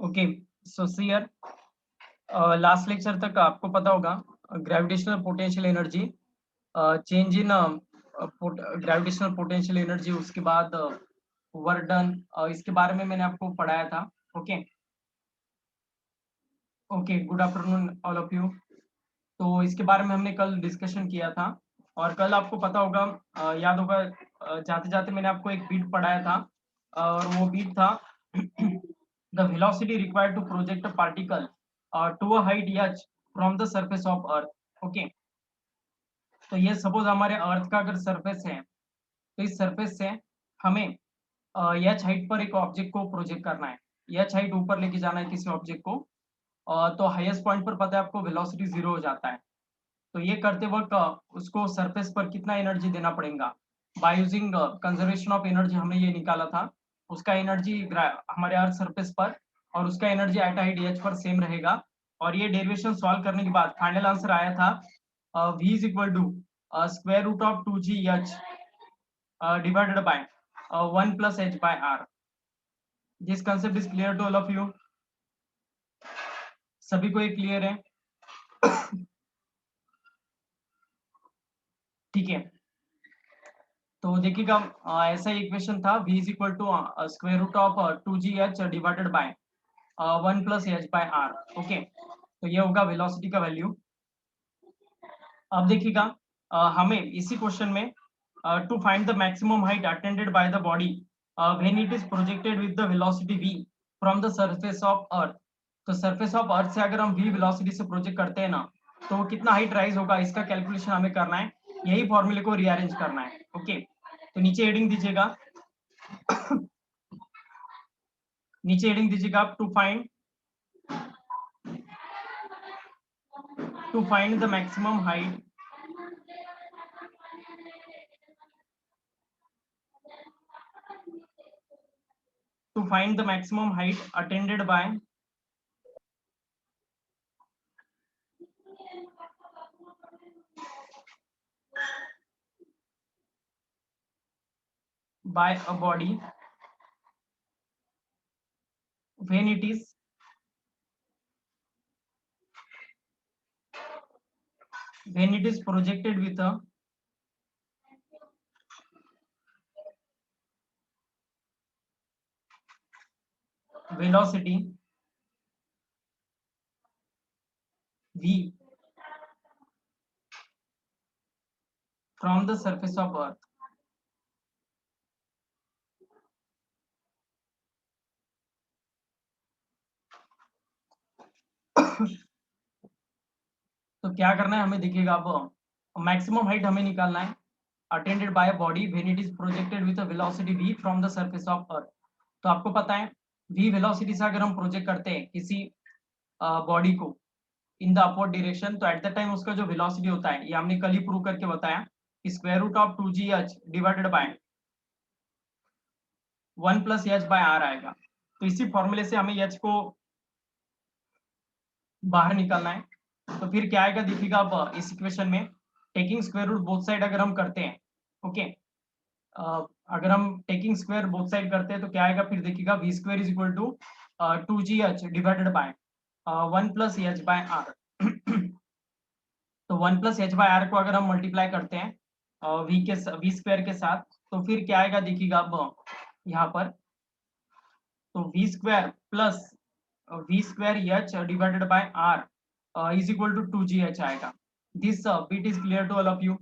Okay, so see here last lecture तक आपको पता होगा gravitational potential energy, change in gravitational potential energy, उसके बाद वर्क डन, इसके बारे में मैंने आपको पढ़ाया था। Okay okay, good afternoon all of you. तो इसके बारे में हमने कल डिस्कशन किया था और कल आपको पता होगा, याद होगा, जाते जाते मैंने आपको एक बीट पढ़ाया था और वो बीट था the velocity required to project a particle to a height h from the surface of earth. Okay, तो ये सपोज हमारे अर्थ का अगर सरफेस है तो इस सरफेस से हमें h हाइट पर एक ऑब्जेक्ट को प्रोजेक्ट करना है, h हाइट ऊपर लेके जाना है किसी ऑब्जेक्ट को। तो हाईएस्ट पॉइंट पर पता है आपको वेलोसिटी 0 हो जाता है। तो ये करते वक्त उसको सरफेस पर कितना एनर्जी देना पड़ेगा, by using conservation of energy हमने ये निकाला था। उसका एनर्जी हमारे अर्थ सरफेस पर और उसका एनर्जी एट हाइट h पर सेम रहेगा। और ये डेरिवेशन सॉल्व करने के बाद फाइनल आंसर आया था v is equal to square root of 2gh divided by 1 plus h by r। This concept is clear to all of you? सभी को ये क्लियर है? ठीक है, तो देखिएगा ऐसा इक्वेशन था v is equal to square root of 2gh divided by 1 plus h by r। Okay, तो ये होगा वेलोसिटी का वैल्यू। अब देखिएगा हमें इसी क्वेश्चन में to find the maximum height attended by the body when it is projected with the velocity v from the surface of earth. तो सरफेस ऑफ अर्थ से अगर हम v वेलोसिटी से प्रोजेक्ट करते हैं ना, तो कितना हाइट राइज होगा इसका कैलकुलेशन हमें करना है। यही फॉर्मूले को रीअरेंज करना है। ओके, तो नीचे हेडिंग दीजिएगा नीचे हेडिंग दीजिएगा आप to find the maximum height attended by a body when it is projected with a velocity v from the surface of earth। तो क्या करना है हमें, देखिएगा अब मैक्सिमम हाइट हमें निकालना है attended by a body when it is projected with a velocity v from the surface of earth. तो आपको पता है v वेलोसिटी से अगर हम प्रोजेक्ट करते हैं किसी बॉडी को इन द अपवर्ड डायरेक्शन, तो एट द टाइम उसका जो वेलोसिटी होता है, ये हमने कल ही प्रूव करके बताया कि square root of 2gh divided by 1 plus h by r आएगा। तो इसी फॉर्मूले से हमें h को बाहर निकालना है। तो फिर क्या आएगा देखिएगा, अब इस इक्वेशन में taking square root both side अगर हम करते हैं, ओके, अगर हम टेकिंग स्क्वायर बोथ साइड करते हैं तो क्या आएगा, फिर देखिएगा v square is equal to 2gh divided by 1 plus h by r। तो 1 प्लस h बाय r को अगर हम मल्टीप्लाई करते हैं v स्क्वायर के साथ, तो फिर क्या आएगा देखिएगा अब यहाँ पर, तो v square plus v square h divided by r is equal to 2gh आएगा। This bit is clear to all of you?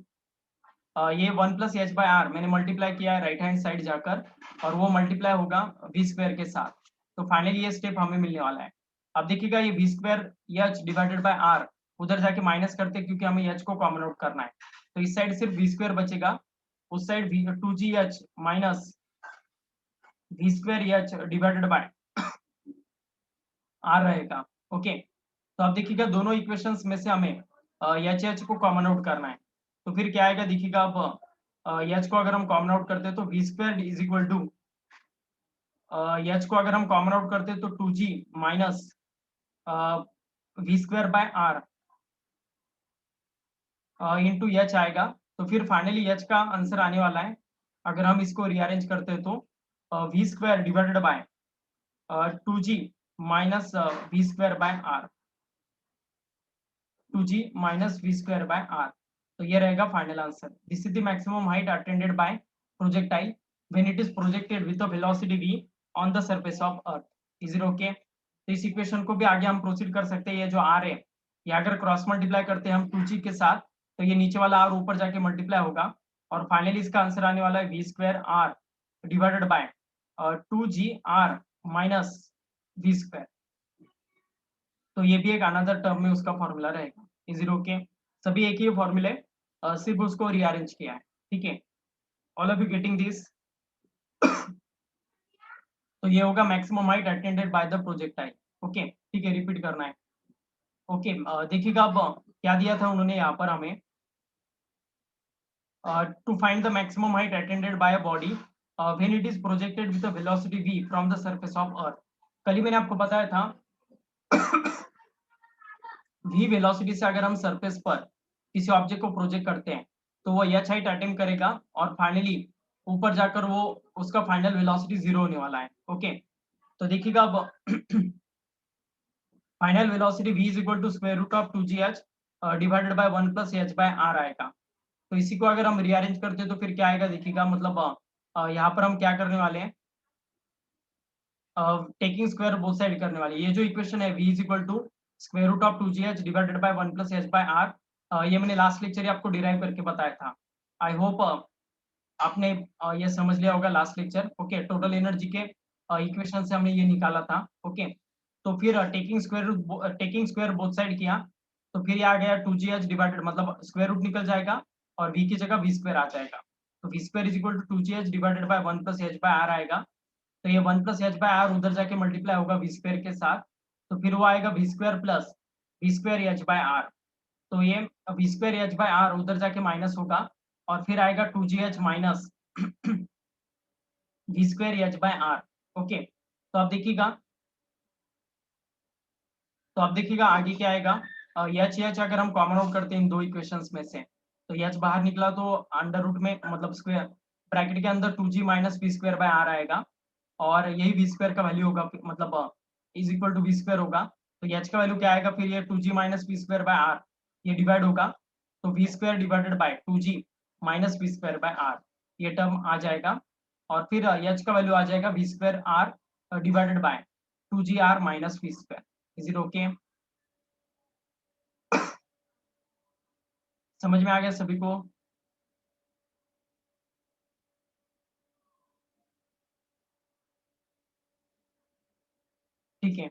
ये 1 प्लस h बाय r मैंने मल्टीप्लाई किया है राइट हैंड साइड जाकर, और वो मल्टीप्लाई होगा v स्क्वायर के साथ। तो फाइनली ये स्टेप हमें मिलने वाला है। अब देखिएगा ये v square h divided by r उधर जाके माइनस करते हैं क्योंकि हमें h को कॉमन आउट करना है। तो इस साइड सिर्फ v स्क्वायर बचेगा, उस side 2gh minus v square h divided by r रहेगा। ओके, तो अब देखिएगा दोनों इक्वेशंस में से हमें h को कॉमन आउट करना है। तो फिर क्या आएगा देखिएगा, अब h को अगर हम कॉमन आउट करते हैं तो v square is equal to h को अगर हम कॉमन आउट करते हैं तो 2g minus v square by r into h आएगा। तो फिर फाइनली h का आंसर आने वाला है, अगर हम इसको रीअरेंज करते हैं तो v square divided by 2g minus V square by R, 2g minus V square by R. तो ये रहेगा final answer. This is the maximum height attended by projectile when it is projected with a velocity v on the surface of earth. Is it okay? तो इस equation को भी आगे हम proceed कर सकते हैं। ये जो r है, ये अगर क्रॉस मल्टीप्लाई करते हैं हम 2g के साथ, तो ये नीचे वाला r ऊपर जाके मल्टीप्लाई होगा और फाइनली इसका आंसर आने वाला है V square R divided by 2g r minus V square. तो ये भी एक अनदर टर्म में उसका फॉर्मूला रहेगा। Is it okay? सभी एक ही फॉर्मूले, सिर्फ उसको रीअरेंज किया है। ठीक है, all of you getting this? तो ये होगा maximum height attended by the projectile. Okay, ठीक है, रिपीट करना है। ओके, देखिएगा अब क्या दिया था उन्होंने यहाँ पर हमें, to find the maximum height attended by a body when it is projected with a velocity v from the surface of earth. कल ही मैंने आपको बताया था v वेलोसिटी से अगर हम सरफेस पर किसी ऑब्जेक्ट को प्रोजेक्ट करते हैं तो वो h हाइट अटेम्प्ट करेगा और फाइनली ऊपर जाकर वो उसका फाइनल वेलोसिटी 0 होने वाला है। ओके, तो देखिएगा अब final velocity v is equal to square root of 2gh divided by 1 plus h by r आएगा। तो इसी को अगर हम रीअरेंज करते हैं तो फिर क्या आएगा देखिएगा, मतलब यहाँ पर हम क्या करने वाले हैं, टेकिंग स्क्वायर बोथ साइड करने वाले। ये जो इक्वेशन है v is equal to square root of 2gh divided by 1 plus h by r, ये मैंने लास्ट लेक्चर आपको डिराइव करके बताया था। आई होप आपने ये समझ लिया होगा last lecture. Okay, total energy के इक्वेशन से हमने ये निकाला था। ओके, तो फिर टेकिंग स्क्वायर बोथ साइड किया तो फिर ये आ गया 2gh डिवाइडेड, मतलब स्क्वायर रूट निकल जाएगा और v की जगह v स्क्वायर आ जाएगा। तो v square is equal to 2gh divided by 1 plus h by r आएगा। तो ये 1 प्लस h बाय r उधर जाके मल्टीप्लाई होगा v स्क्वायर के साथ, तो फिर वो आएगा v square plus v square h by r। तो ये v square h by r उधर जाके माइनस होगा और फिर आएगा 2gh minus v square h by r। Okay, तो अब देखिएगा आगे क्या आएगा। एच एच अगर हम कॉमन आउट करते हैं इन दो इक्वेशंस में से, तो एच बाहर निकला तो अंडर रूट में, मतलब स्क्वायर ब्रैकेट के अंदर 2g minus V square by R आएगा और यही वी स्क्वायर का वैल्यू होगा, मतलब is equal to V square होगा। तो एच का वैल्यू क्या आएगा फिर, ये 2g minus V square by R, ये डिवाइड होगा तो V square divided by 2g minus V square by R, ये टर्म आ जाएगा और फिर एच का वैल्यू आ जाएगा V square R divided by 2g R minus V square. Is it okay? समझ में आ गया सभी को? ठीक है,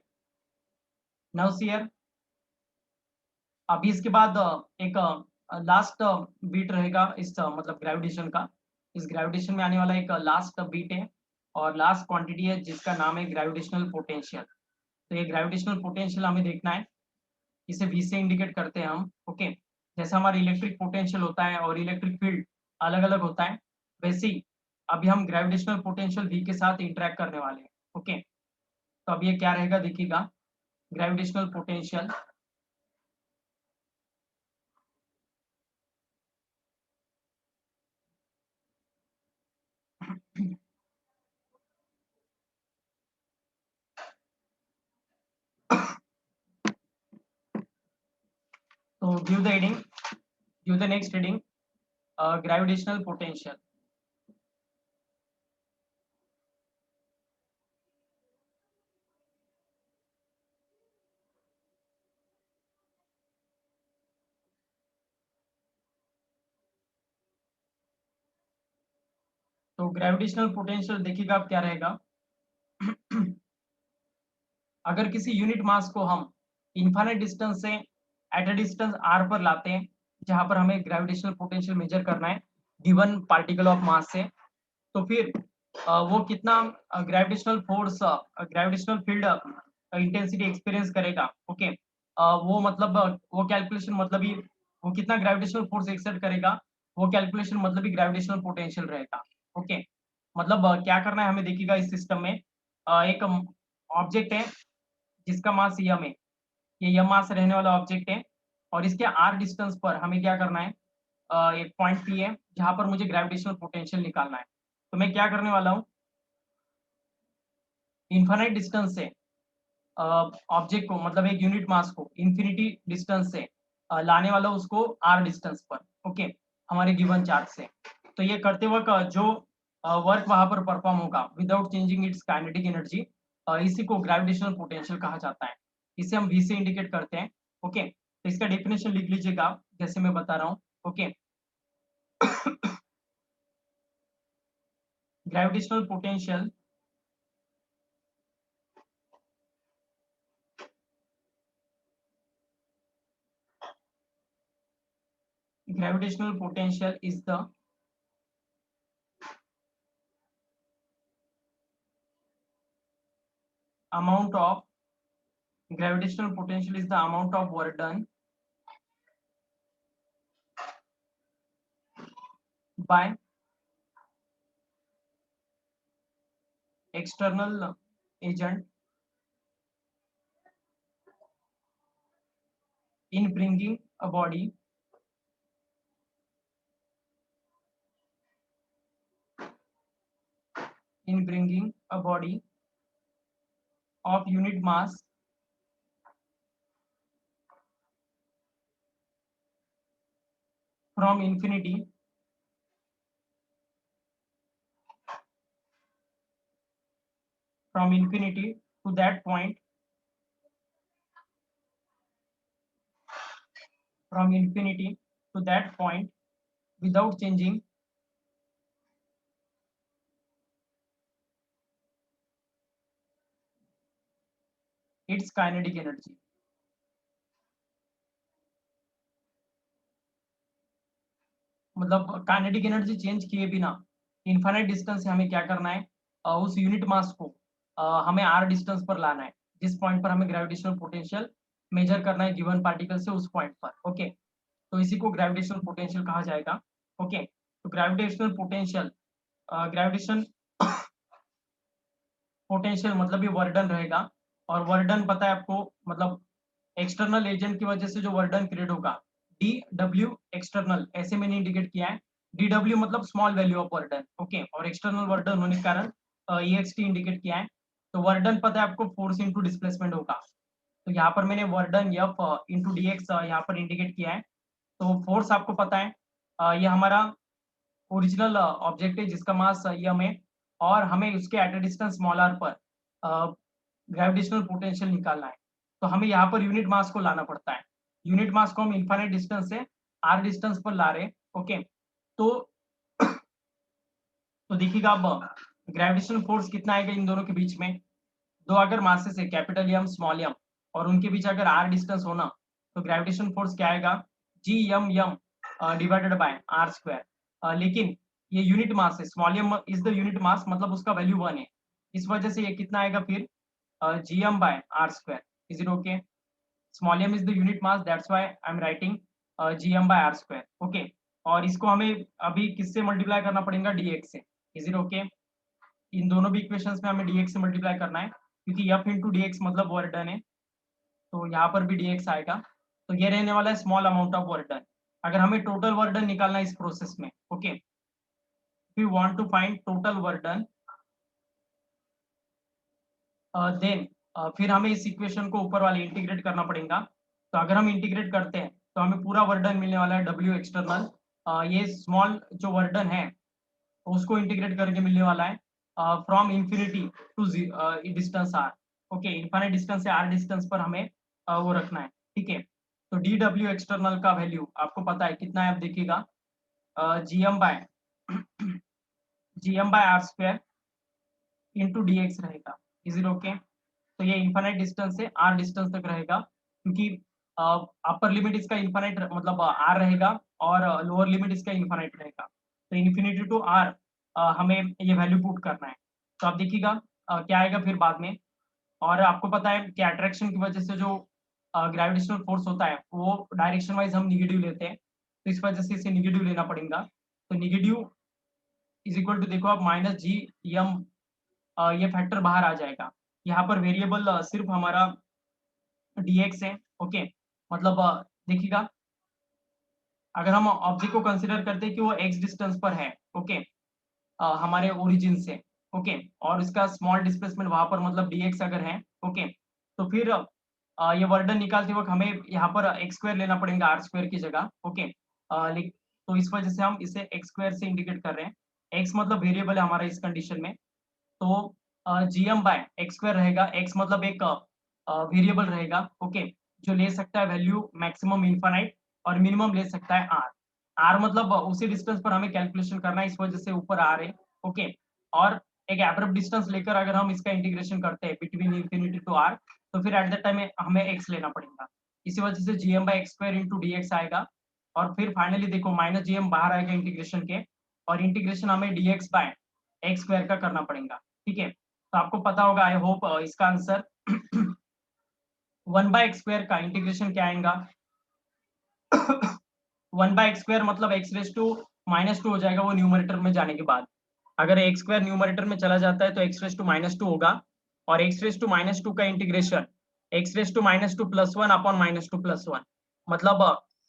नाउ सी हियर। अभी इसके बाद एक लास्ट बीट रहेगा इस मतलब ग्रेविटेशन का। इस ग्रेविटेशन में आने वाला एक लास्ट बीट है और लास्ट क्वांटिटी है जिसका नाम है ग्रेविटेशनल पोटेंशियल। तो ये ग्रेविटेशनल पोटेंशियल हमें देखना है, इसे v से इंडिकेट करते हैं हम। ओके, जैसा हमारा इलेक्ट्रिक पोटेंशियल होता है और इलेक्ट्रिक फील्ड अलग अलग होता है, वैसे ही अभी हम ग्रेविटेशनल पोटेंशियल v के साथ इंटरेक्ट करने वाले हैं। ओके, तो अब ये क्या रहेगा देखिएगा, ग्रेविटेशनल पोटेंशियल तो give the next reading, gravitational potential. तो ग्रेविटेशनल पोटेंशियल देखिएगा अब क्या रहेगा। अगर किसी यूनिट मास को हम इनफाइनाइट डिस्टेंस से एट अ डिस्टेंस r पर लाते हैं, जहां पर हमें ग्रेविटेशनल पोटेंशियल मेजर करना है गिवन पार्टिकल ऑफ मास से, तो फिर वो कितना gravitational force, gravitational field intensity experience करेगा। ओके, वो मतलब वो कैलकुलेशन मतलब ही वो कितना ग्रेविटेशनल फोर्स एक्सर्ट करेगा, वो कैलकुलेशन मतलब ही ग्रेविटेशनल पोटेंशियल रहेगा। ओके, मतलब क्या करना है हमें देखिएगा, इस सिस्टम में एक ऑब्जेक्ट है जिसका मास यम है, ये यम मास रहने वाला ऑब्जेक्ट है और इसके आर डिस्टेंस पर हमें क्या करना है, एक पॉइंट पी है जहां पर मुझे ग्रेविटेशनल पोटेंशियल निकालना है। तो मैं क्या करने वाला हूँ, इन्फाइनाइट डिस्टेंस से ऑब्जेक्ट को मतलब एक यूनिट मास को इन्फिनिटी डिस्टेंस से लाने वाला उसको आर डिस्टेंस पर, ओके, हमारे गिवन चार्ज से। तो ये करते वक्त जो वर्क वहां पर परफॉर्म होगा without changing it's kinetic energy, इसी को ग्रेविटेशनल पोटेंशियल कहा जाता है। इसे हम वी से इंडिकेट करते हैं, ओके। तो इसका डेफिनेशन लिख लीजिएगा आप, जैसे मैं बता रहा हूँ, okay. Gravitational potential is the amount of gravitational potential is the amount of work done by external agent in bringing a body of unit mass from infinity to that point, from infinity to that point without changing its kinetic energy। मतलब kinetic energy change किए बिना infinite distance से हमें क्या करना है, उस unit mass को हमें आर डिस्टेंस पर लाना है, जिस पॉइंट पर हमें ग्रेविटेशनल पोटेंशियल मेजर करना है गिवन पार्टिकल से उस पॉइंट पर, ओके। तो इसी को ग्रेविटेशनल पोटेंशियल कहा जाएगा, ओके। तो ग्रेविटेशनल पोटेंशियल, ग्रेविटेशन पोटेंशियल मतलब ये वर्क डन रहेगा, और वर्क डन पता है आपको, मतलब एक्सटर्नल एजेंट की वजह से जो वर्क डन क्रिएट होगा, डी डब्ल्यू एक्सटर्नल ऐसे मैंने इंडिकेट किया है। डी डब्ल्यू मतलब small value of work done, okay, और एक्सटर्नल वर्क डन होने के कारण ई एक्स टी इंडिकेट किया है। तो वर्क डन पता है आपको फोर्स इंटू डिस्प्लेसमेंट होगा, तो यहाँ पर मैंने work done F into D x यहाँ पर इंडिकेट किया है। तो फोर्स आपको पता है, ये हमारा ओरिजिनल ऑब्जेक्ट है जिसका मास यम है, और हमें उसके at a distance small R पर ग्रेविटेशनल पोटेंशियल निकालना है। तो हमें यहाँ पर यूनिट मास को लाना पड़ता है, यूनिट मास को हम इनफाइनाइट डिस्टेंस से आर डिस्टेंस पर ला रहे, ओके। तो तो देखिएगा अब ग्रेविटेशनल फोर्स कितना आएगा इन दोनों के बीच में, दो अगर मासेस है कैपिटल एम स्मॉल एम, और उनके बीच अगर आर डिस्टेंस होना, तो ग्रेविटेशन फोर्स क्या आएगा, G M M divided by are square. लेकिन ये यूनिट मास है, small M is the unit mass, मतलब उसका वैल्यू 1 है, इस वजह से ये कितना आएगा फिर, G M by are square. Is it okay? Small M is the unit mass, that's why I am writing G M by are square, okay. और इसको हमें अभी किससे मल्टीप्लाई करना पड़ेगा, dx से। Is it okay? इन दोनों भी इक्वेशंस में हमें dx से मल्टीप्लाई करना है, क्योंकि f इंटू dx मतलब वर्क डन है, तो यहाँ पर भी dx आएगा। तो ये रहने वाला है small amount of work done. अगर हमें टोटल वर्क डन निकालना है इस प्रोसेस में, okay, we want to find total work done, then फिर हमें इस इक्वेशन को ऊपर वाले इंटीग्रेट करना पड़ेगा। तो अगर हम इंटीग्रेट करते हैं तो हमें पूरा वर्क डन मिलने वाला है W एक्सटर्नल, ये स्मॉल जो वर्क डन है उसको इंटीग्रेट करके मिलने वाला है from infinity to distance r, okay. Infinite distance से आर डिस्टेंस पर हमें वो रखना है, ठीक है। तो डी डब्ल्यू एक्सटर्नल का वैल्यू आपको पता है कितना है, आप देखिएगा, G M by are square into D x रहेगा। Is it okay? तो ये इनफाइनाइट डिस्टेंस से आर डिस्टेंस तक रहेगा, क्योंकि अपर लिमिट इसका इनफाइनाइट मतलब आर रहेगा, और लोअर लिमिट इसका इनफाइनाइट रहेगा। तो इन्फिनिटी टू आर हमें ये वैल्यू पुट करना है। तो आप देखिएगा क्या आएगा फिर बाद में। और आपको पता है कि अट्रैक्शन की वजह से जो ग्रेविटेशनल फोर्स होता है वो डायरेक्शन वाइज हम निगेटिव लेते हैं, तो इस वजह से इसे निगेटिव लेना पड़ेगा। तो निगेटिव इज इक्वल टू, देखो आप, माइनस जी एम, ये फैक्टर बाहर आ जाएगा। यहाँ पर वेरिएबल सिर्फ हमारा dx है, ओके। मतलब देखिएगा, अगर हम ऑब्जेक्ट को कंसीडर करते हैं कि वो x डिस्टेंस पर है, ओके, हमारे ओरिजिन से, ओके, और इसका स्मॉल डिस्प्लेसमेंट वहां पर मतलब dx अगर है, ओके, तो फिर ये वर्डन निकालते वक्त हमें यहाँ पर एक्स स्क्वायर लेना पड़ेगा आर स्क्वायर की जगह। ओके, तो इस वजह से हम इसे एक्स स्क्वायर से इंडिकेट कर रहे हैं। एक्स मतलब वेरिएबल है हमारा इस कंडीशन में, तो जीएम बाय एक्स स्क्वायर रहेगा। एक्स मतलब एक वेरिएबल रहेगा, ओके, जो ले सकता है वैल्यू मैक्सिमम इनफाइनाइट और मिनिमम ले सकता है आर। आर मतलब उसी डिस्टेंस पर हमें कैलकुलेशन करना है, इस वजह से ऊपर आर है। ओके, और एक एब्रप्ट डिस्टेंस लेकर अगर हम इसका इंटीग्रेशन करते हैं बिटवीन इंफिनिटी टू आर, तो फिर एट दैट टाइम हमें एक्स लेना पड़ेगा। इसी वजह से GM by X square into D X आएगा, और फिर फाइनली देखो माइनस जीएम बाहर आएगा इंटीग्रेशन के, और इंटीग्रेशन हमें D X by X square का करना पड़ेगा। ठीक है, तो आपको पता होगा, आई होप इसका आंसर 1/x² का इंटीग्रेशन क्या आएगा? 1/x² मतलब x⁻² हो जाएगा वो न्यूमरेटर में जाने के बाद। अगर x² न्यूमरेटर में चला जाता है तो x⁻² होगा, और x⁻² का integration x⁻² plus 1 upon -2 plus 1, मतलब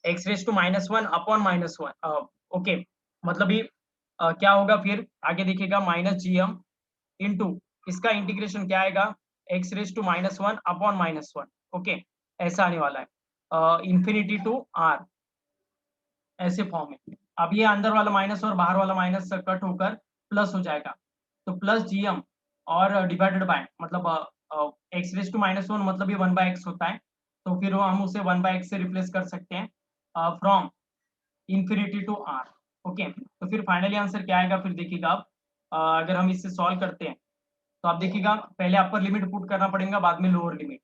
x⁻1 अपॉन -1। ओके, मतलब ये क्या होगा फिर आगे देखिएगा, -gm इंटू इसका इंटीग्रेशन क्या आएगा, x⁻1 अपॉन -1। ओके, ऐसा आने वाला है इंफिनिटी टू आर, ऐसे फॉर्म में। अब ये अंदर वाला माइनस और बाहर वाला माइनस कट होकर प्लस हो जाएगा, तो प्लस जीएम और डिवाइडेड बाय मतलब x⁻1 मतलब ये 1/x होता है, तो फिर वो हम उसे 1/x से रिप्लेस कर सकते हैं from infinity to R. Okay, तो फिर फाइनली आंसर क्या आएगा फिर देखिएगा आप, अगर हम इससे सॉल्व करते हैं तो आप देखिएगा पहले अपर लिमिट पुट करना पड़ेगा, बाद में लोअर लिमिट।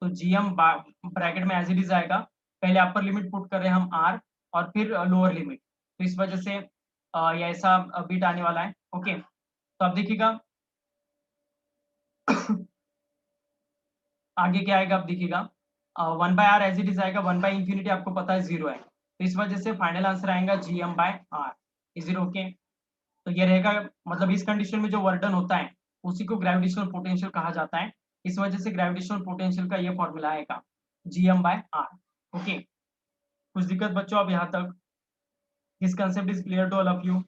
तो जीएम ब्रैकेट में एज इट इज आएगा, पहले अपर लिमिट पुट कर रहे हैं हम आर, और फिर लोअर लिमिट, तो इस वजह से ये ऐसा बिट आने वाला है। ओके, तो आप देखिएगा आगे क्या आएगा, आप देखिएगा 1/r एज इट इज आएगा, 1/∞ आपको पता है 0 है, तो इस वजह से फाइनल आंसर आएगा gm/r। Is it okay? तो ये रहेगा, मतलब इस कंडीशन में जो वर्डन होता है उसी को ग्रेविटेशनल पोटेंशियल कहा जाता है, इस वजह से ग्रेविटेशनल पोटेंशियल का ये फॉर्मूला आएगा gm/r। ओके, कुछ दिक्कत बच्चों अब यहाँ तक? This concept is clear to all of you?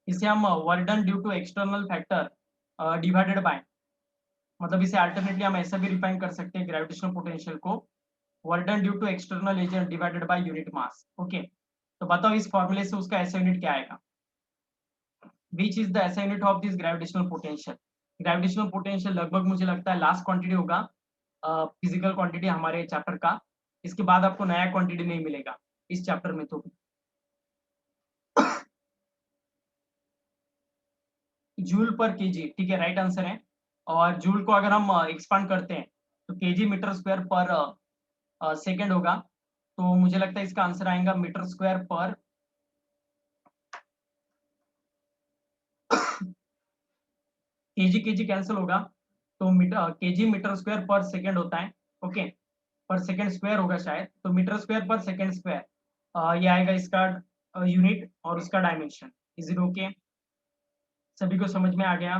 इसे हम work done due to external factor divided by, मतलब इसे अल्टरनेटली हम ऐसा भी रिफाइन कर सकते हैं ग्रेविटेशनल पोटेंशियल को, work done due to external agent divided by unit mass. Okay, तो बताओ इस फॉर्मूले से उसका ऐसा यूनिट क्या आएगा? विच इज द ऐसा unit of this gravitational potential? Gravitational potential लगभग मुझे लगता है लास्ट क्वांटिटी होगा फिजिकल क्वांटिटी हमारे चैप्टर का, इसके बाद आपको नया क्वांटिटी नहीं मिलेगा इस चैप्टर में। तो जूल पर केजी, ठीक है, राइट आंसर है। और जूल को अगर हम एक्सपांड करते हैं तो केजी मीटर स्क्वायर पर सेकेंड होगा, तो मुझे लगता है इसका आंसर आएगा मीटर स्क्वायर पर केजी, केजी कैंसिल होगा, तो मीटर केजी मीटर स्क्वायर पर सेकेंड होता है। ओके, पर सेकेंड स्क्वायर होगा शायद, तो मीटर स्क्वायर पर सेकेंड स्क्वायर ये आएगा इसका यूनिट और उसका डायमेंशन। Is it okay? सभी को समझ में आ गया?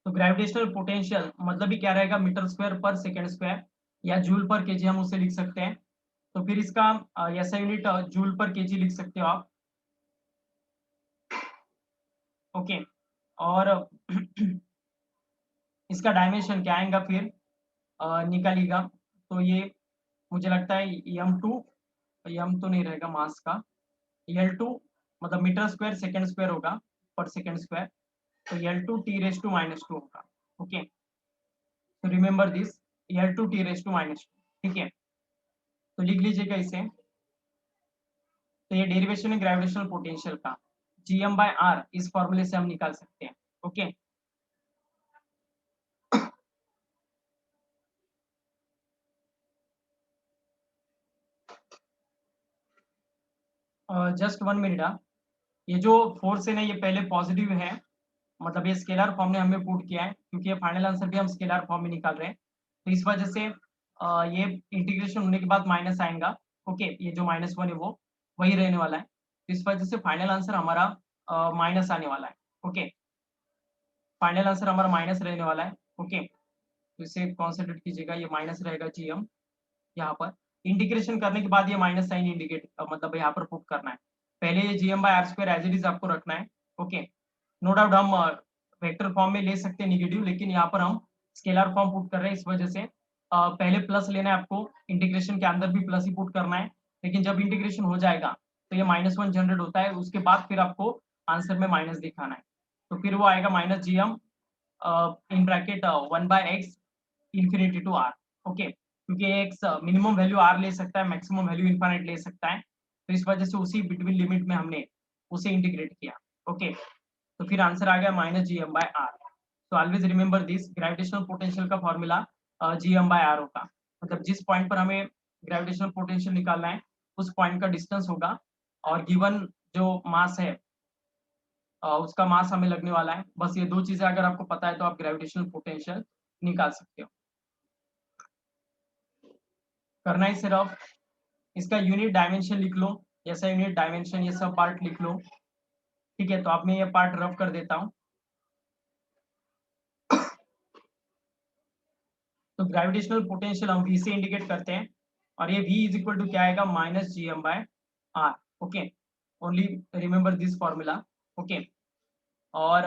तो ग्रेविटेशनल पोटेंशियल मतलब ही क्या रहेगा, मीटर स्क्वायर पर सेकेंड स्क्वायर, या जूल पर केजी हम उसे लिख सकते हैं। तो फिर इसका ऐसा यूनिट जूल पर केजी लिख सकते हो आप। ओके, और इसका डायमेंशन क्या आएगा फिर निकालिएगा, तो ये मुझे लगता है m2, m तो नहीं रहेगा मास का, L2 मतलब मीटर स्क्वायर सेकेंड स्क्वायर होगा पर सेकेंड स्क्वायर, तो L2 T⁻² होगा। ओके, तो रिमेंबर दिस, L2 T⁻², ठीक है, तो लिख लीजिएगा इसे। तो ये डेरिवेशन है ग्रेविटेशनल पोटेंशियल का, gm/r इस फॉर्मूले से हम निकाल सकते हैं। Okay, just 1 minute. ये जो फोर्स है ना, ये पहले पॉजिटिव है, मतलब ये स्केलर फॉर्म में हमने पुट किया है, क्योंकि ये फाइनल आंसर भी हम स्केलर फॉर्म में निकाल रहे हैं, तो इस वजह से ये इंटीग्रेशन होने के बाद माइनस आएगा। ओके, ये जो -1 है वो वही रहने वाला है, तो इस वजह से फाइनल आंसर हमारा माइनस आने वाला है। ओके, फाइनल आंसर हमारा माइनस रहने वाला है। ओके, तो इसे कॉन्सेंट्रेट कीजिएगा, ये माइनस रहेगा जीएम यहाँ पर, इंटीग्रेशन करने के बाद ये माइनस साइन इंडिकेट मतलब यहाँ पर पुट करना है। पहले ये gm/r² एज इट इज आपको रखना है। ओके, नो डाउट हम वेक्टर फॉर्म में ले सकते हैं नेगेटिव, लेकिन यहाँ पर हम स्केलर फॉर्म पुट कर रहे हैं, इस वजह से पहले प्लस लेना है आपको, इंटीग्रेशन के अंदर भी प्लस ही पुट करना है, लेकिन जब इंटीग्रेशन हो जाएगा तो ये -1 जनरेट होता है, उसके बाद फिर आपको आंसर में माइनस दिखाना है, तो फिर वो आएगा -gm in bracket 1/x infinity to r। Okay, क्योंकि x मिनिमम वैल्यू r ले सकता है, मैक्सिमम वैल्यू इनफाइनाइट ले सकता है, तो इस वजह से उसी बिटवीन लिमिट में हमने उसे इंटीग्रेट किया। ओके, तो फिर आंसर आ गया -gm/r। तो always remember this, gravitational potential का फॉर्मूला gm/r होगा, मतलब जिस पॉइंट पर हमें ग्रेविटेशनल पोटेंशियल निकालना है उस पॉइंट का डिस्टेंस होगा, और गिवन जो मास है उसका मास हमें लगने वाला है। बस ये दो चीजें अगर आपको पता है तो आप ग्रेविटेशनल पोटेंशियल निकाल सकते हो। करना ही सिर्फ इसका यूनिट डायमेंशन लिख लो, ऐसा यूनिट डायमेंशन ये सब पार्ट लिख लो। ठीक है, तो अब मैं ये पार्ट रफ कर देता हूँ। तो ग्रेविटेशनल पोटेंशियल हम V से इंडिकेट करते हैं, और ये V इज इक्वल टू क्या आएगा, -gm/r। Okay, only remember this formula. Okay, और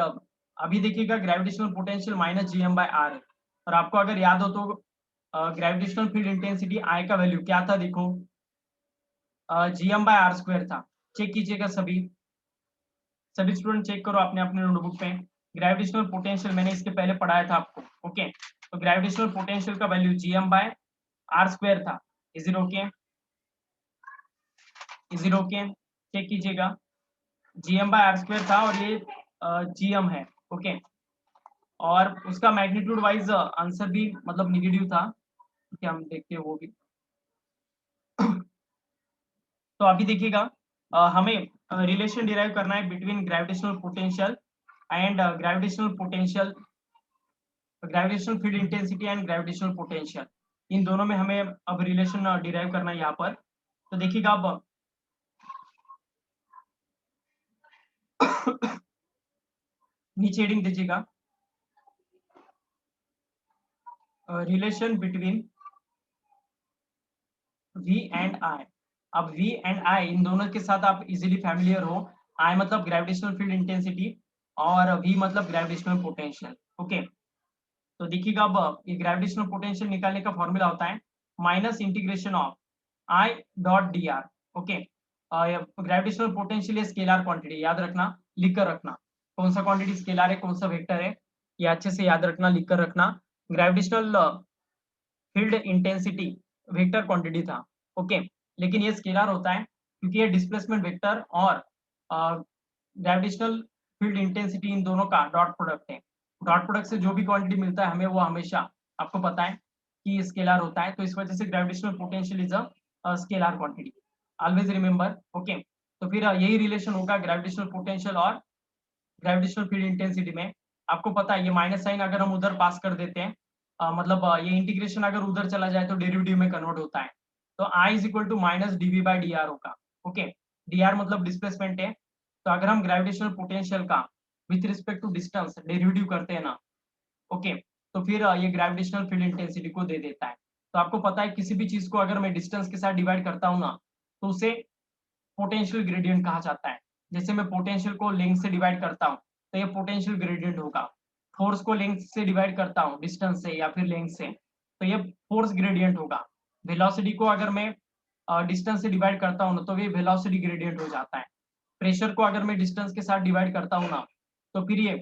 अभी देखिएगा ग्रेविटेशनल पोटेंशियल -gm/r है, और आपको अगर याद हो तो ग्रेविटेशनल फील्ड इंटेंसिटी I का वैल्यू क्या था, देखो gm/r² था। चेक कीजिएगा सभी सभी स्टूडेंट, चेक करो अपने अपने नोटबुक पे। ग्रेविटेशनल पोटेंशियल मैंने इसके पहले पढ़ाया था आपको। ओके, तो ग्रेविटेशनल पोटेंशियल का वैल्यू gm/r² था। Is it okay? Is it okay? Check कीजिएगा, gm/r² था, और ये gm है। ओके, और उसका मैग्नीट्यूड वाइज आंसर भी मतलब निगेटिव था, क्या हम देखते हैं वो भी। तो अभी देखिएगा हमें रिलेशन डिराइव करना है between gravitational potential and gravitational field intensity and gravitational potential, इन दोनों में हमें अब रिलेशन डिराइव करना है यहाँ पर। तो देखिएगा अब नीचे हेडिंग दीजिएगा, relation between V and I। अब V एंड I इन दोनों के साथ आप इजीली फैमिलियर हो। I मतलब ग्रेविटेशनल फील्ड इंटेंसिटी, और V मतलब ग्रेविटेशनल पोटेंशियल। ओके, तो देखिएगा अब ये ग्रेविटेशनल पोटेंशियल निकालने का फॉर्मूला होता है -integration of I dot dr। Okay, gravitational potential ये स्केलर क्वांटिटी, याद रखना, लिख कर रखना कौन सा क्वांटिटी स्केलर है कौन सा वेक्टर है, ये अच्छे से याद रखना, लिख कर रखना। Gravitational field intensity vector quantity था। ओके, लेकिन ये स्केलर होता है क्योंकि ये डिस्प्लेसमेंट वेक्टर और ग्रेविटेशनल फील्ड इंटेंसिटी इन दोनों का डॉट प्रोडक्ट है। डॉट प्रोडक्ट से जो भी क्वांटिटी मिलता है हमें, वो हमेशा आपको पता है कि स्केलर होता है, तो इस वजह से gravitational potential is a scalar quantity, always remember. Okay, तो फिर यही रिलेशन होगा ग्रेविटेशनल पोटेंशियल और ग्रेविटेशनल फील्ड इंटेंसिटी में। आपको पता है ये माइनस साइन अगर हम उधर पास कर देते हैं, मतलब ये इंटीग्रेशन अगर उधर चला जाए तो डेरिवेटिव में कन्वर्ट होता है, तो I is equal to -dv/dr होगा। ओके, dr मतलब डिस्प्लेसमेंट है, तो अगर हम ग्रेविटेशनल पोटेंशियल का with respect to distance derivative करते हैं ना, ओके, तो फिर ये ग्रेविटेशनल फील्ड इंटेंसिटी को दे देता है। तो आपको पता है किसी भी चीज को अगर मैं डिस्टेंस के साथ डिवाइड करता हूँ ना, तो उसे पोटेंशियल ग्रेडियंट कहा जाता है। जैसे मैं पोटेंशियल को लेंथ से डिवाइड करता हूँ तो ये पोटेंशियल ग्रेडियंट होगा। फोर्स को लेंथ से डिवाइड करता हूँ, डिस्टेंस से या फिर लेंथ से, तो ये फोर्स ग्रेडियंट होगा। वेलोसिटी को अगर मैं डिस्टेंस से डिवाइड करता हूँ ना, तो ये वेलोसिटी ग्रेडियंट हो जाता है। प्रेशर को अगर मैं डिस्टेंस के साथ डिवाइड करता हूँ ना, तो फिर ये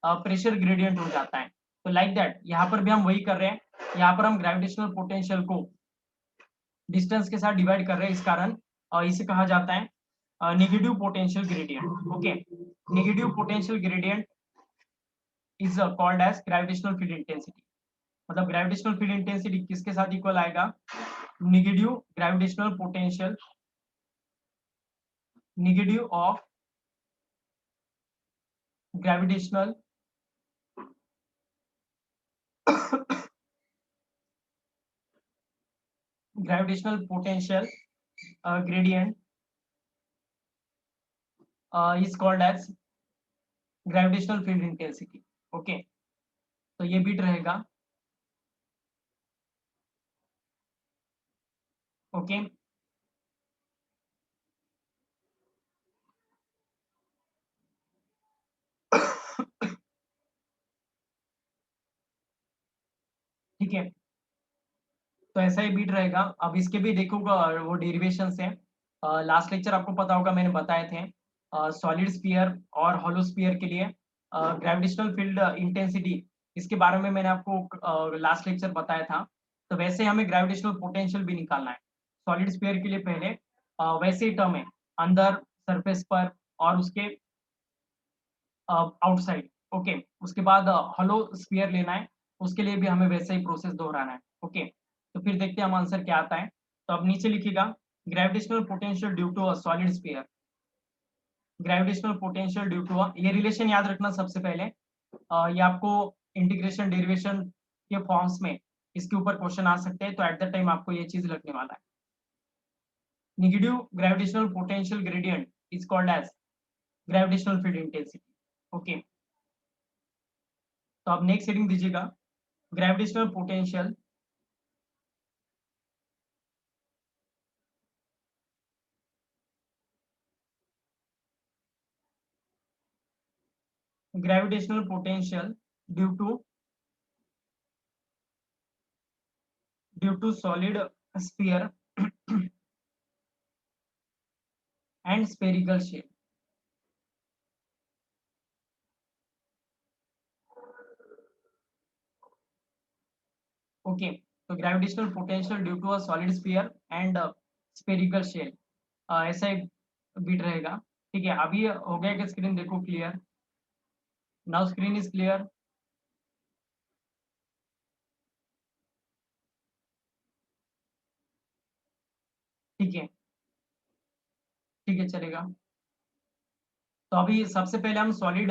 प्रेशर ग्रेडियंट हो जाता है। तो लाइक दैट यहाँ पर भी हम वही कर रहे हैं, यहाँ पर हम ग्रेविटेशनल पोटेंशियल को डिस्टेंस के साथ डिवाइड कर रहे हैं, इस कारण इसे कहा जाता है negative potential gradient. Okay, negative potential gradient is called as gravitational field intensity. मतलब ग्रेविटेशनल फील्ड इंटेंसिटी किसके साथ इक्वल आएगा, negative gravitational potential, negative of gravitational gravitational potential gradient is called as gravitational field intensity. Okay, तो ये beat रहेगा। Okay, ठीक है, तो ऐसा ही बीट रहेगा। अब इसके भी देखोगा वो डेरिवेशंस हैं। लास्ट लेक्चर आपको पता होगा मैंने बताए थे सॉलिड स्फीयर और हॉलो स्फीयर के लिए ग्रेविटेशनल फील्ड इंटेंसिटी, इसके बारे में मैंने आपको लास्ट लेक्चर बताया था। तो वैसे हमें ग्रेविटेशनल पोटेंशियल भी निकालना है सॉलिड स्फीयर के लिए पहले। वैसे ही टर्म है अंदर सरफेस पर और उसके आउटसाइड। ओके, उसके बाद हॉलो स्फीयर लेना है, उसके लिए भी हमें वैसा ही प्रोसेस दोहराना है। ओके, तो फिर देखते हैं हम आंसर क्या आता है। तो अब नीचे लिखिएगा gravitational potential due to a solid sphere. Gravitational potential due to ये रिलेशन याद रखना सबसे पहले। ये आपको इंटीग्रेशन डेरिवेशन के फॉर्म्स में इसके ऊपर क्वेश्चन आ सकते हैं, तो एट द टाइम आपको ये चीज लगने वाला है। Negative gravitational potential gradient is called as gravitational field intensity. Okay, तो आप नेक्स्ट हेडिंग दीजिएगा gravitational potential gravitational potential due to solid sphere and spherical shape. Okay, तो gravitational potential due to a solid sphere and spherical shell, ऐसा ही beat रहेगा। ठीक है, अभी हो गया कि स्क्रीन देखो clear? Now screen is clear? ठीक है, ठीक है, चलेगा। तो अभी सबसे पहले हम सॉलिड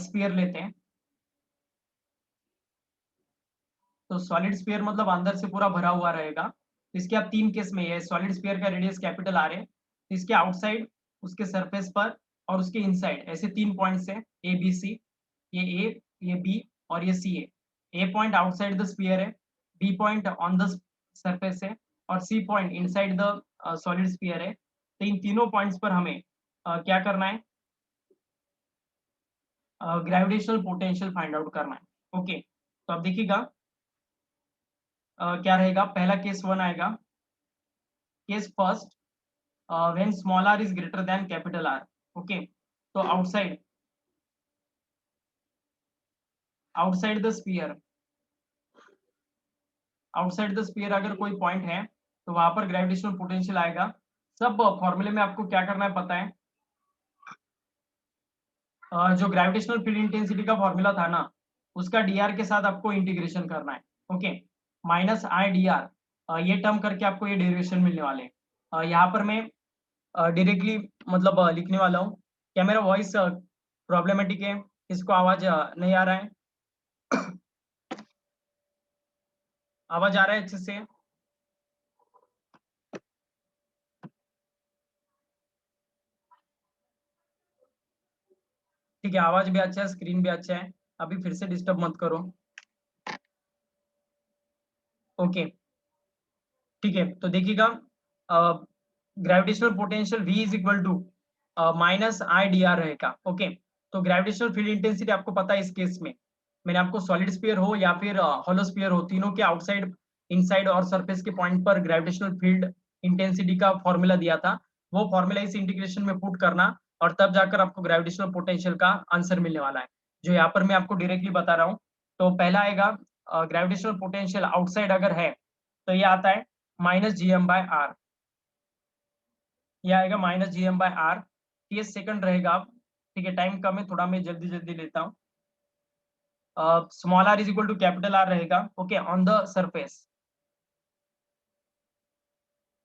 स्फीयर लेते हैं। तो सॉलिड स्फीयर मतलब अंदर से पूरा भरा हुआ रहेगा। इसके आप तीन केस में, ये सॉलिड स्फीयर का रेडियस कैपिटल आर है, इसके आउटसाइड, उसके सरफेस पर और उसके इनसाइड, ऐसे तीन पॉइंट्स हैं ए बी सी। ये ए, ये बी और ये सी है। A point outside the sphere है, B point on the surface है और C point inside the solid sphere है। तो इन तीनों पॉइंट्स पर हमें क्या करना है? ग्रेविटेशनल पोटेंशियल फाइंड आउट करना है। ओके, तो अब देखिएगा क्या रहेगा। पहला केस वन आएगा, case first, when small are is greater than capital are. Okay, तो outside the sphere, outside the sphere अगर कोई पॉइंट है तो वहां पर ग्रेविटेशनल पोटेंशियल आएगा। सब फॉर्मूले में आपको क्या करना है पता है? जो ग्रेविटेशनल फील्ड इंटेंसिटी का फॉर्मूला था ना, उसका डीआर के साथ आपको इंटीग्रेशन करना है। Okay, minus I D are, ये टर्म करके आपको ये डेरिवेशन मिलने वाले हैं। यहाँ पर मैं डायरेक्टली मतलब लिखने वाला हूँ। क्या मेरा वॉइस प्रॉब्लमेटिक है? इसको आवाज नहीं आ रहा है? आवाज आ रहा है अच्छे से? ठीक है, आवाज भी अच्छा है, स्क्रीन भी अच्छा है। अभी फिर से डिस्टर्ब मत करो। ओके, ठीक है, तो देखिएगा gravitational potential V is equal to minus I D R रहेगा। ओके, तो ग्रेविटेशनल फील्ड इंटेंसिटी आपको पता है इस केस में, मैंने आपको सॉलिड स्फीयर हो या फिर हॉलो स्फीयर हो, तीनों के आउटसाइड, इनसाइड और सरफेस के पॉइंट पर ग्रेविटेशनल फील्ड इंटेंसिटी का फॉर्मूला दिया था। वो फॉर्मूला इस इंटीग्रेशन में पुट करना और तब जाकर आपको ग्रेविटेशनल पोटेंशियल का आंसर मिलने वाला है, जो यहाँ पर मैं आपको डायरेक्टली बता रहा हूँ। तो पहला आएगा ग्रेविटेशनल पोटेंशियल आउटसाइड अगर है तो ये आता है minus G M by R, ये आएगा minus G M by R. ये सेकंड रहेगा। ठीक है, टाइम कम है थोड़ा, मैं जल्दी जल्दी लेता हूँ। Small are is equal to capital r रहेगा। Okay, on the surface,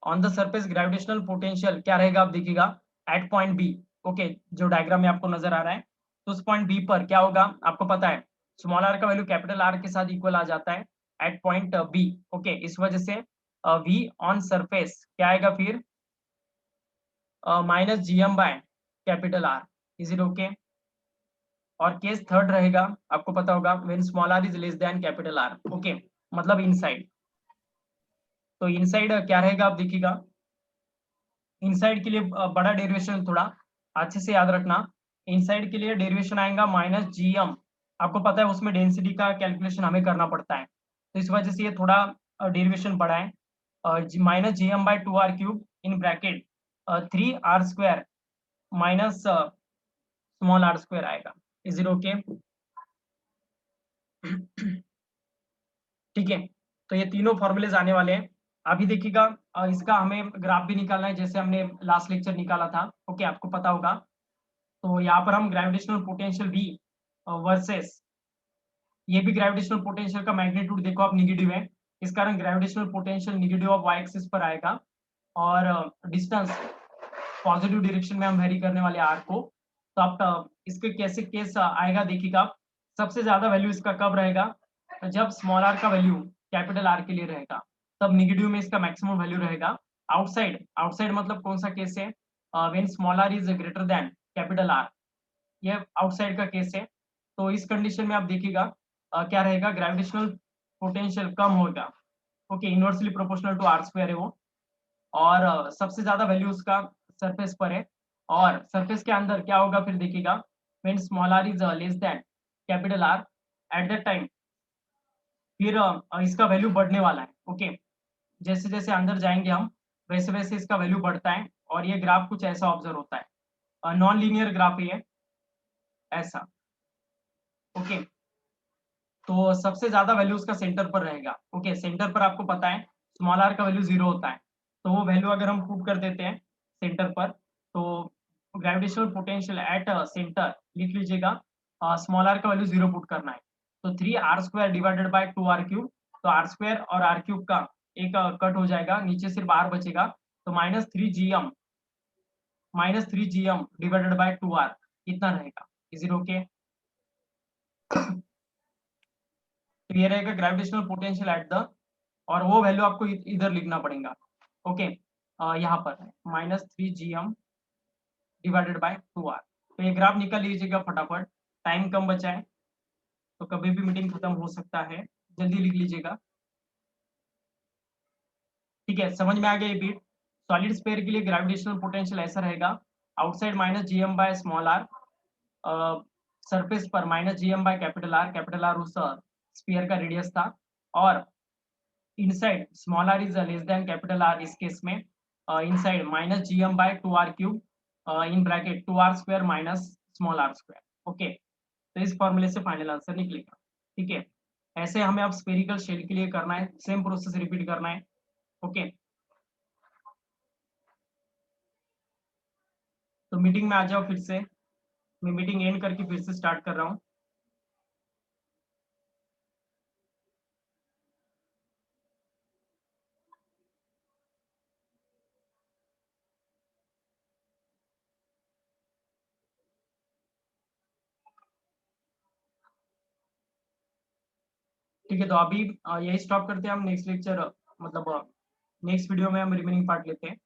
on the surface gravitational potential क्या रहेगा आप देखिएगा, एट पॉइंट बी। ओके, जो डायग्राम में आपको नजर आ रहा है, तो उस पॉइंट बी पर क्या होगा आपको पता है, स्मॉल आर का वैल्यू कैपिटल आर के साथ इक्वल आ जाता है एट पॉइंट बी। ओके, इस वजह से वी ऑन सरफेस क्या आएगा फिर, minus G M by capital R. Is it okay? और केस थर्ड रहेगा, आपको पता होगा, when small are is less than capital are. Okay, मतलब इनसाइड। तो इनसाइड क्या रहेगा आप देखिएगा, इनसाइड के लिए बड़ा डेरिवेशन थोड़ा अच्छे से याद रखना। इनसाइड के लिए डेरिवेशन आएगा माइनस जीएम। आपको पता है उसमें डेंसिटी का कैलकुलेशन हमें करना पड़ता है। तो इस वजह से ये थोड़ा डेरिवेशन बड़ा है। Minus G M by two r cube in bracket 3r² minus small r square आएगा। Is it okay? ठीक है, तो ये तीनों फॉर्मूलेज आने वाले हैं। अभी देखिएगा इसका हमें ग्राफ भी निकालना है, जैसे हमने लास्ट लेक्चर निकाला था। ओके, आपको पता होगा। तो यहाँ पर हम ग्रेविटेशनल पोटेंशियल V वर्सेस, ये भी ग्रेविटेशनल पोटेंशियल का मैग्नीट्यूड देखो आप नेगेटिव है, इस कारण gravitational potential negative of y axis पर आएगा, और डिस्टेंस पॉजिटिव डायरेक्शन में हम वेरी करने वाले आर को। तो आप इसके कैसे केस आएगा देखिएगा आप। सबसे ज्यादा वैल्यू इसका कब रहेगा? तो जब स्मॉल आर का वैल्यू कैपिटल आर के लिए रहेगा, तब नेगेटिव में इसका मैक्सिमम वैल्यू रहेगा। आउटसाइड, आउटसाइड मतलब कौन सा केस है? When small are is greater than capital R, ये आउटसाइड का केस है। तो इस कंडीशन में आप देखिएगा क्या रहेगा, ग्रेविटेशनल पोटेंशियल कम होगा। Okay, inversely proportional to R square है वो, और सबसे ज्यादा वैल्यू उसका सरफेस पर है। और सरफेस के अंदर क्या होगा फिर देखिएगा, when small are is less than capital R, at that time फिर इसका वैल्यू बढ़ने वाला है। ओके, जैसे जैसे अंदर जाएंगे हम, वैसे वैसे इसका वैल्यू बढ़ता है, और ये ग्राफ कुछ ऐसा ऑब्जर्व होता है, नॉन लीनियर ग्राफ है ये, ऐसा। ओके, तो सबसे ज्यादा वैल्यू उसका सेंटर पर रहेगा। ओके, सेंटर पर आपको पता है स्मॉल आर का वैल्यू 0 होता है, तो वो वैल्यू अगर हम पुट कर देते हैं सेंटर पर, तो ग्रेविटेशनल पोटेंशियल एट सेंटर लिख लीजिएगा, स्मॉल आर का वैल्यू 0 पुट करना है, तो 3r² डिवाइडेड बाय 2r³ तो r² और r³ का एक कट हो जाएगा, नीचे सिर्फ r बचेगा, तो -3gm डिवाइडेड बाय 2r इतना रहेगा। Is it okay? तो ये रहेगा ग्रेविटेशनल पोटेंशियल एट द, और वो वैल्यू आपको इधर लिखना पड़ेगा। ओके, यहाँ पर -3gm डिवाइडेड बाय 2r। तो ये ग्राफ निकाल लीजिएगा फटाफट, टाइम कम बचा है, तो कभी भी मीटिंग खत्म हो सकता है, जल्दी लिख लीजिएगा। ठीक है, समझ में आ गया ये बीट? सॉलिड स्फीयर के लिए ग्रेविटेशनल पोटेंशियल ऐसा रहेगा, outside -gm by small R, surface पर -gm बाय कैपिटल आर उस स्फीयर का रेडियस था, और inside small are is less than capital R, इस केस में inside -gm by 2r³ in bracket 2r² minus small r²। Okay, तो इस फॉर्मूले से फाइनल आंसर निकलेगा। ठीक है, ऐसे हमें अब स्फेरिकल शेल के लिए करना है, सेम प्रोसेस रिपीट करना है। ओके, तो मीटिंग में आ जाओ फिर से, मैं मीटिंग एंड करके फिर से स्टार्ट कर रहा हूँ। ठीक है, तो अभी यही स्टॉप करते हैं हम, नेक्स्ट लेक्चर मतलब नेक्स्ट वीडियो में हम रिमेनिंग पार्ट लेते हैं।